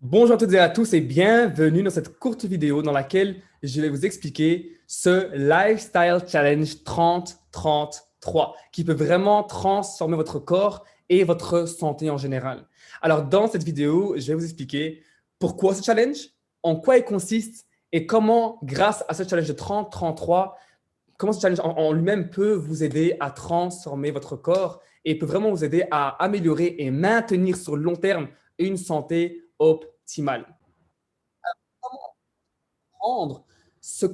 Bonjour à toutes et à tous et bienvenue dans cette courte vidéo dans laquelle je vais vous expliquer ce Lifestyle Challenge 30-30-3 qui peut vraiment transformer votre corps et votre santé en général. Alors, dans cette vidéo, je vais vous expliquer pourquoi ce challenge, en quoi il consiste et comment, grâce à ce challenge de 30-33, comment ce challenge en lui-même peut vous aider à transformer votre corps et peut vraiment vous aider à améliorer et maintenir sur le long terme une santé optimale. Comprendre ce,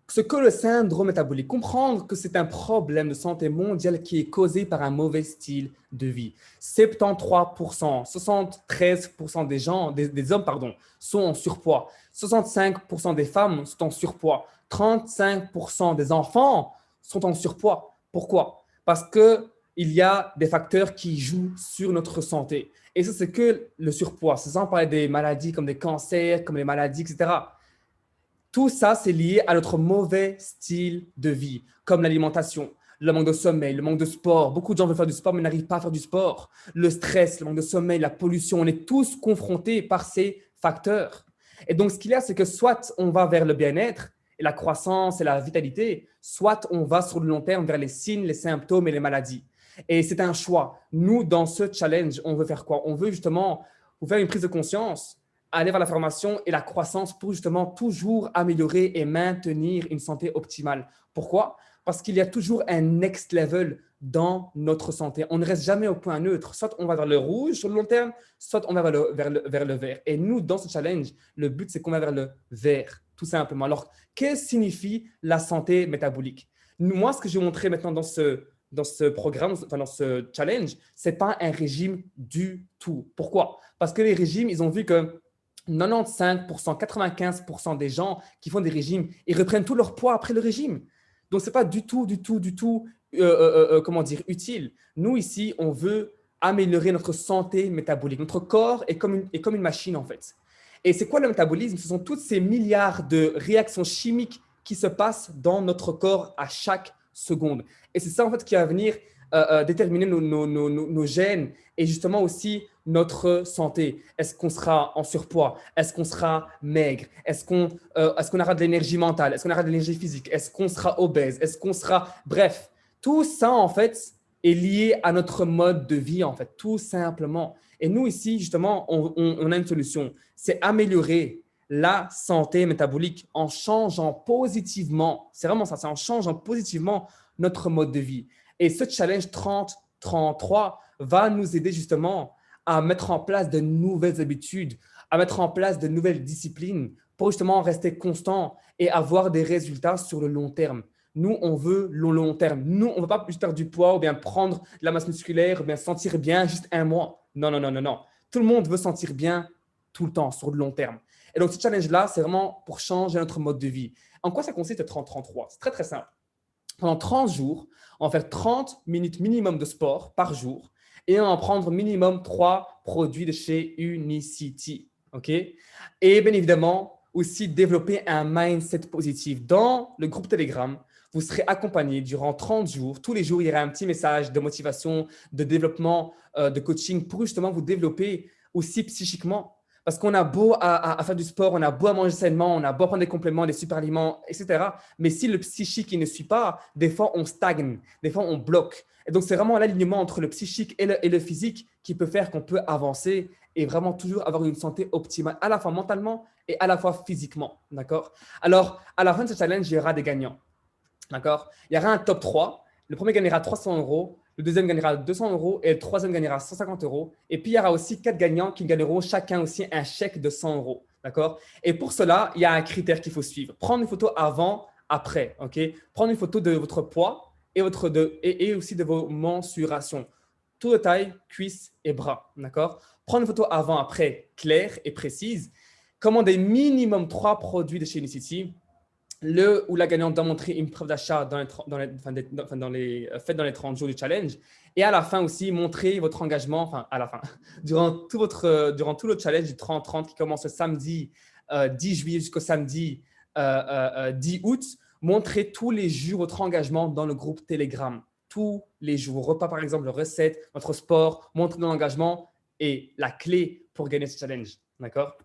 ce que le syndrome métabolique, comprendre que c'est un problème de santé mondiale qui est causé par un mauvais style de vie. 73%, 73% des gens, des hommes, pardon, sont en surpoids. 65% des femmes sont en surpoids. 35% des enfants sont en surpoids. Pourquoi? Parce que il y a des facteurs qui jouent sur notre santé. Et ça, c'est que le surpoids. C'est sans parler des maladies comme des cancers, comme les maladies, etc. Tout ça, c'est lié à notre mauvais style de vie, comme l'alimentation, le manque de sommeil, le manque de sport. Beaucoup de gens veulent faire du sport, mais n'arrivent pas à faire du sport. Le stress, le manque de sommeil, la pollution, on est tous confrontés par ces facteurs. Et donc, ce qu'il y a, c'est que soit on va vers le bien-être et la croissance et la vitalité, soit on va sur le long terme vers les signes, les symptômes et les maladies. Et c'est un choix. Nous, dans ce challenge, on veut faire quoi? On veut justement vous faire une prise de conscience, aller vers la formation et la croissance pour justement toujours améliorer et maintenir une santé optimale. Pourquoi? Parce qu'il y a toujours un next level dans notre santé. On ne reste jamais au point neutre. Soit on va vers le rouge sur le long terme, soit on va vers le vert. Et nous, dans ce challenge, le but, c'est qu'on va vers le vert, tout simplement. Alors, qu'est-ce que signifie la santé métabolique? Moi, ce que je vais montrer maintenant dans ce programme, enfin dans ce challenge, ce n'est pas un régime du tout. Pourquoi? Parce que les régimes, ils ont vu que 95%, 95% des gens qui font des régimes, ils reprennent tout leur poids après le régime. Donc, ce n'est pas du tout, comment dire, utile. Nous, ici, on veut améliorer notre santé métabolique. Notre corps est comme une machine, en fait. Et c'est quoi le métabolisme? Ce sont tous ces milliards de réactions chimiques qui se passent dans notre corps à chaque seconde. Et c'est ça, en fait, qui va venir déterminer nos gènes et justement aussi notre santé. Est-ce qu'on sera en surpoids? Est-ce qu'on sera maigre? Est-ce qu'on aura de l'énergie mentale? Est-ce qu'on aura de l'énergie physique? Est-ce qu'on sera obèse? Est-ce qu'on sera... Bref, tout ça, en fait, est lié à notre mode de vie, en fait, tout simplement. Et nous, ici, justement, on a une solution. C'est améliorer la santé métabolique en changeant positivement, c'est vraiment ça, c'est en changeant positivement notre mode de vie. Et ce challenge 30-33 va nous aider justement à mettre en place de nouvelles habitudes, à mettre en place de nouvelles disciplines pour justement rester constant et avoir des résultats sur le long terme. Nous, on veut le long terme. Nous, on ne veut pas juste perdre du poids ou bien prendre de la masse musculaire ou bien sentir bien juste un mois. Non, non, non, non, non. Tout le monde veut sentir bien tout le temps, sur le long terme. Et donc, ce challenge-là, c'est vraiment pour changer notre mode de vie. En quoi ça consiste le 30-33? C'est très, très simple. Pendant 30 jours, on va faire 30 minutes minimum de sport par jour et on va prendre minimum 3 produits de chez Unicity. OK? Et bien évidemment, aussi développer un mindset positif. Dans le groupe Telegram, vous serez accompagné durant 30 jours. Tous les jours, il y aura un petit message de motivation, de développement, de coaching pour justement vous développer aussi psychiquement. Parce qu'on a beau à faire du sport, on a beau à manger sainement, on a beau à prendre des compléments, des super aliments, etc. Mais si le psychique il ne suit pas, des fois on stagne, des fois on bloque. Et donc c'est vraiment l'alignement entre le psychique et le physique qui peut faire qu'on peut avancer et vraiment toujours avoir une santé optimale, à la fois mentalement et à la fois physiquement. D'accord? Alors, à la fin de ce challenge, il y aura des gagnants. D'accord? Il y aura un top 3. Le premier gagnera 300 euros, le deuxième gagnera 200 euros et le troisième gagnera 150 euros. Et puis, il y aura aussi 4 gagnants qui gagneront chacun aussi un chèque de 100 euros. D'accord? Et pour cela, il y a un critère qu'il faut suivre. Prendre une photo avant, après. OK? Prendre une photo de votre poids et aussi de vos mensurations. Tout de taille, cuisses et bras. D'accord? Prendre une photo avant, après, claire et précise. Commander minimum 3 produits de chez Unicity, le ou la gagnante doit montrer une preuve d'achat faites dans les 30 jours du challenge. Et à la fin aussi, montrer votre engagement, enfin à la fin, durant tout le challenge du 30-30 qui commence le samedi 10 juillet jusqu'au samedi 10 août, montrez tous les jours votre engagement dans le groupe Telegram. Tous les jours. Repas par exemple, recettes, votre sport, montrez dans l'engagement et la clé pour gagner ce challenge. D'accord?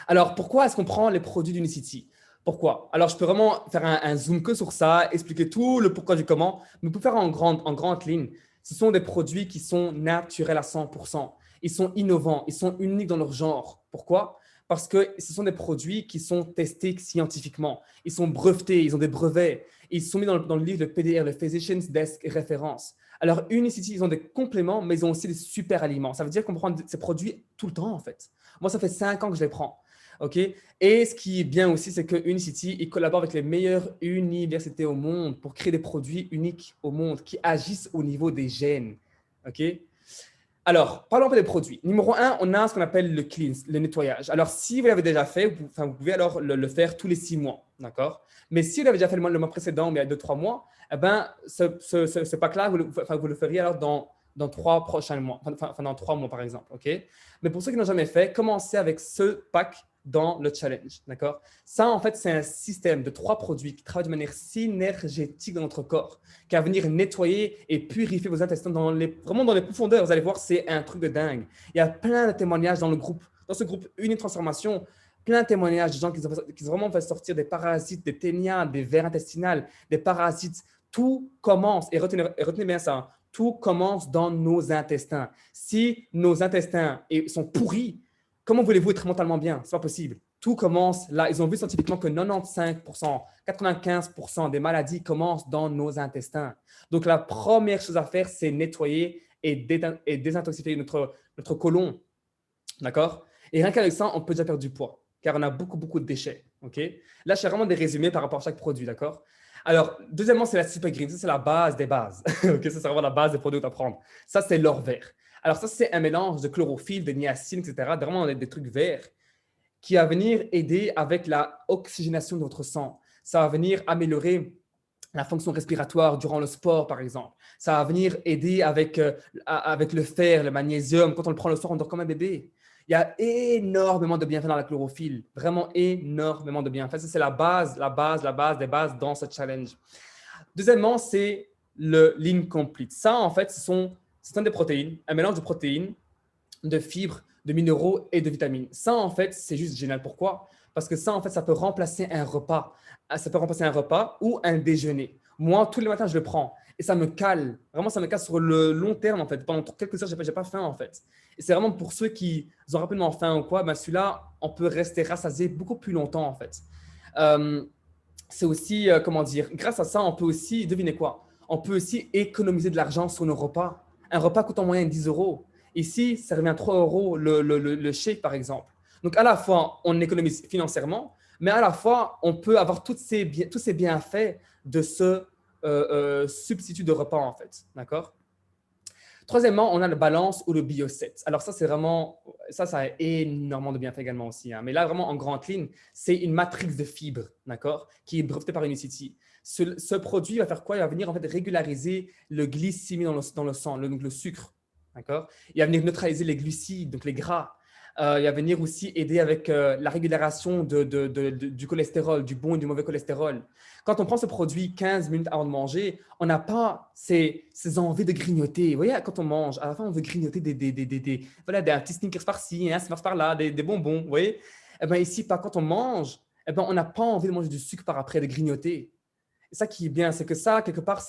Alors, pourquoi est-ce qu'on prend les produits d'Unicity? Pourquoi? Alors, je peux vraiment faire un zoom que sur ça, expliquer tout le pourquoi du comment, mais pour faire en grande ligne, ce sont des produits qui sont naturels à 100%. Ils sont innovants, ils sont uniques dans leur genre. Pourquoi? Parce que ce sont des produits qui sont testés scientifiquement. Ils sont brevetés, ils ont des brevets. Ils sont mis dans le livre de PDR, le Physician's Desk Référence. Alors, Unicity, ils ont des compléments, mais ils ont aussi des super aliments. Ça veut dire qu'on prend ces produits tout le temps, en fait. Moi, ça fait 5 ans que je les prends. OK? Et ce qui est bien aussi, c'est que Unicity, il collabore avec les meilleures universités au monde pour créer des produits uniques au monde qui agissent au niveau des gènes. OK? Alors, parlons un peu des produits. Numéro un, on a ce qu'on appelle le cleanse, le nettoyage. Alors, si vous l'avez déjà fait, vous pouvez alors le faire tous les 6 mois. D'accord? Mais si vous l'avez déjà fait le mois précédent, mais il y a 2-3 mois, eh ben, ce pack-là, vous le feriez alors dans 3 prochains mois, enfin, dans 3 mois par exemple. OK? Mais pour ceux qui n'ont jamais fait, commencez avec ce pack dans le challenge. D'accord? Ça, en fait, c'est un système de 3 produits qui travaillent de manière synergétique dans notre corps, qui va venir nettoyer et purifier vos intestins vraiment dans les profondeurs. Vous allez voir, c'est un truc de dingue. Il y a plein de témoignages dans le groupe, dans ce groupe Uni Transformation, plein de témoignages de gens qui ont vraiment fait sortir des parasites, des ténias, des vers intestinales, des parasites. Tout commence, et retenez bien ça, tout commence dans nos intestins. Si nos intestins sont pourris, comment voulez-vous être mentalement bien? Ce n'est pas possible. Tout commence là. Ils ont vu scientifiquement que 95%, 95% des maladies commencent dans nos intestins. Donc, la première chose à faire, c'est nettoyer et désintoxifier notre côlon. D'accord? Et rien qu'avec ça, on peut déjà perdre du poids, car on a beaucoup, beaucoup de déchets. OK? Là, je fais vraiment des résumés par rapport à chaque produit. D'accord? Alors, deuxièmement, c'est la Super Green. Ça, c'est la base des bases. OK? Ça, c'est vraiment la base des produits à prendre. Ça, c'est l'or vert. Alors, ça, c'est un mélange de chlorophylle, de niacine, etc. Vraiment, des trucs verts qui va venir aider avec la oxygénation de notre sang. Ça va venir améliorer la fonction respiratoire durant le sport, par exemple. Ça va venir aider avec le fer, le magnésium. Quand on le prend le soir, on dort comme un bébé. Il y a énormément de bienfaits dans la chlorophylle. Vraiment énormément de bienfaits. Ça, c'est la base des bases dans ce challenge. Deuxièmement, c'est le Lean Complete. Ça, en fait, ce sont des protéines, un mélange de protéines, de fibres, de minéraux et de vitamines. Ça, en fait, c'est juste génial. Pourquoi? Parce que ça, en fait, ça peut remplacer un repas. Ça peut remplacer un repas ou un déjeuner. Moi, tous les matins, je le prends et ça me cale. Vraiment, ça me cale sur le long terme, en fait. Pendant quelques heures, je n'ai pas faim, en fait. Et c'est vraiment pour ceux qui ont rapidement faim ou quoi, ben celui-là, on peut rester rassasié beaucoup plus longtemps, en fait. C'est aussi, comment dire, grâce à ça, on peut aussi, devinez quoi? On peut aussi économiser de l'argent sur nos repas. Un repas coûte en moyenne 10 euros. Ici, ça revient à 3 euros le shake, par exemple. Donc, à la fois, on économise financièrement, mais à la fois, on peut avoir tous ces bienfaits de ce substitut de repas, en fait. D'accord? Troisièmement, on a le balance ou le bioset. Alors ça, c'est vraiment, ça a énormément de bienfaits également aussi. Hein. Mais là, vraiment, en grande ligne, c'est une matrix de fibres, d'accord, qui est brevetée par Unicity. Ce produit va faire quoi? Il va venir en fait régulariser le glycémie dans le sang, donc le sucre, d'accord. Il va venir neutraliser les glucides, donc les gras. Il va venir aussi aider avec la régulation du cholestérol, du bon et du mauvais cholestérol. Quand on prend ce produit 15 minutes avant de manger, on n'a pas ces envies de grignoter. Vous voyez, quand on mange, à la fin, on veut grignoter voilà, un petit Snickers par-ci, un Snickers par-là, des bonbons. Vous voyez? Eh bien, ici, quand on mange, eh ben, on n'a pas envie de manger du sucre par après, de grignoter. Et ça qui est bien, c'est que ça, quelque part,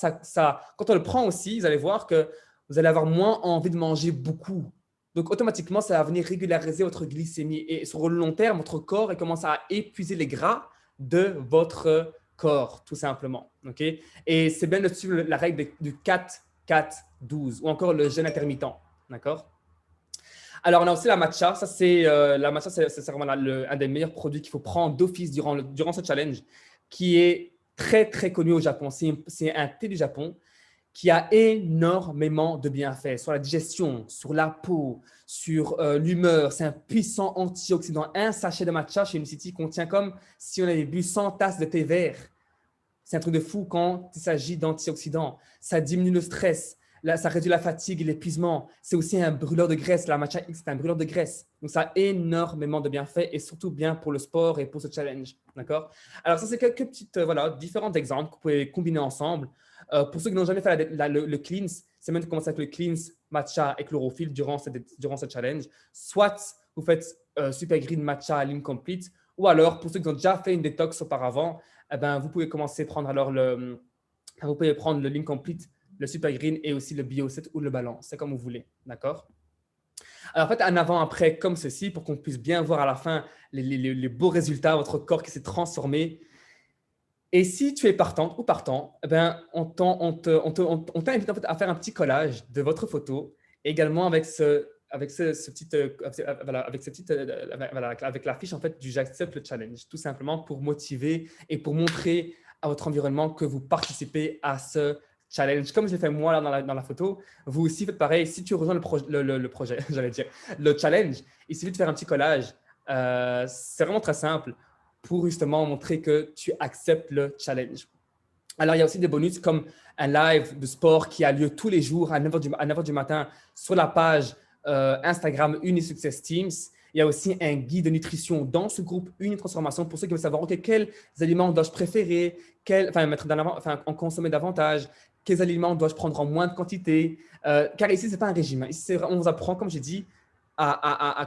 quand on le prend aussi, vous allez voir que vous allez avoir moins envie de manger beaucoup. Donc, automatiquement, ça va venir régulariser votre glycémie. Et sur le long terme, votre corps commence à épuiser les gras de votre corps, tout simplement. Okay? Et c'est bien de suivre la règle du 4-4-12 ou encore le jeûne intermittent. D'accord? Alors, on a aussi la matcha. Ça, la matcha, c'est vraiment un des meilleurs produits qu'il faut prendre d'office durant ce challenge, qui est très, très connu au Japon. C'est un thé du Japon qui a énormément de bienfaits sur la digestion, sur la peau, sur l'humeur. C'est un puissant antioxydant. Un sachet de matcha chez Unicity contient comme si on avait bu 100 tasses de thé vert. C'est un truc de fou quand il s'agit d'antioxydants. Ça diminue le stress, ça réduit la fatigue et l'épuisement. C'est aussi un brûleur de graisse. La matcha X, c'est un brûleur de graisse. Donc, ça a énormément de bienfaits et surtout bien pour le sport et pour ce challenge. D'accord? Alors, ça, c'est quelques différents exemples que vous pouvez combiner ensemble. Pour ceux qui n'ont jamais fait le cleanse, c'est même de commencer avec le cleanse, matcha et chlorophylle durant ce challenge. Soit vous faites Super Green Matcha Lean Complete. Ou alors, pour ceux qui ont déjà fait une détox auparavant, eh ben, vous pouvez commencer à prendre alors vous pouvez prendre le Lean Complete, le Super Green et aussi le Bio 7 ou le Balance. C'est comme vous voulez. D'accord? Alors, faites un avant-après comme ceci pour qu'on puisse bien voir à la fin les beaux résultats, votre corps qui s'est transformé. Et si tu es partante ou partant, eh ben, on t'invite en fait à faire un petit collage de votre photo, également avec ce petit, voilà, avec ce petit, voilà, avec la fiche en fait du j'accepte le challenge, tout simplement pour motiver et pour montrer à votre environnement que vous participez à ce challenge. Comme j'ai fait moi là dans la photo, vous aussi faites pareil. Si tu rejoins le projet, j'allais dire, le challenge, il suffit de faire un petit collage. C'est vraiment très simple pour justement montrer que tu acceptes le challenge. Alors, il y a aussi des bonus comme un live de sport qui a lieu tous les jours à 9h du matin sur la page Instagram Unisuccess Teams. Il y a aussi un guide de nutrition dans ce groupe Unitransformation pour ceux qui veulent savoir quels aliments dois-je préférer, en consommer davantage, quels aliments dois-je prendre en moins de quantité. Car ici, ce n'est pas un régime. Ici, on vous apprend, comme j'ai dit,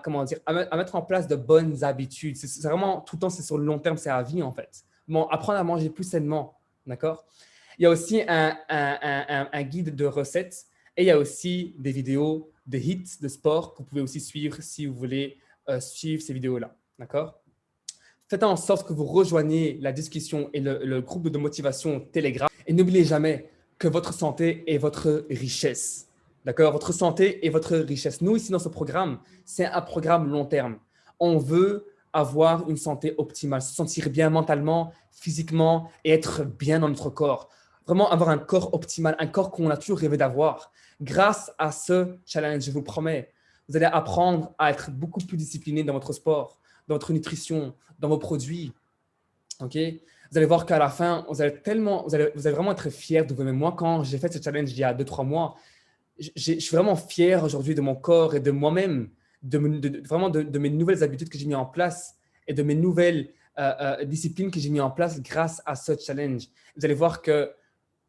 comment dire, à mettre en place de bonnes habitudes. C'est vraiment, tout le temps, c'est sur le long terme, c'est à vie en fait. Bon, apprendre à manger plus sainement, d'accord? Il y a aussi un guide de recettes et il y a aussi des vidéos de hits de sport que vous pouvez aussi suivre si vous voulez suivre ces vidéos-là, d'accord? Faites en sorte que vous rejoigniez la discussion et le groupe de motivation Telegram. Et n'oubliez jamais que votre santé est votre richesse. D'accord? Votre santé est votre richesse. Nous, ici, dans ce programme, c'est un programme long terme. On veut avoir une santé optimale, se sentir bien mentalement, physiquement et être bien dans notre corps. Vraiment avoir un corps optimal, un corps qu'on a toujours rêvé d'avoir. Grâce à ce challenge, je vous promets, vous allez apprendre à être beaucoup plus discipliné dans votre sport, dans votre nutrition, dans vos produits. OK? Vous allez voir qu'à la fin, vous allez vraiment être fiers de vous-même. Moi, quand j'ai fait ce challenge il y a 2-3 mois, je suis vraiment fier aujourd'hui de mon corps et de moi-même, vraiment de mes nouvelles habitudes que j'ai mis en place et de mes nouvelles disciplines que j'ai mis en place grâce à ce challenge. Vous allez voir que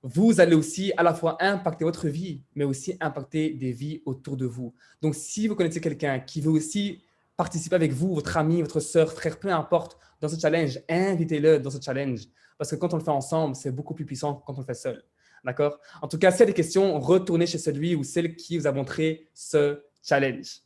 vous allez aussi à la fois impacter votre vie, mais aussi impacter des vies autour de vous. Donc, si vous connaissez quelqu'un qui veut aussi participer avec vous, votre ami, votre soeur, frère, peu importe, dans ce challenge, invitez-le dans ce challenge. Parce que quand on le fait ensemble, c'est beaucoup plus puissant que quand on le fait seul. D'accord? En tout cas, s'il y a des questions, retournez chez celui ou celle qui vous a montré ce challenge.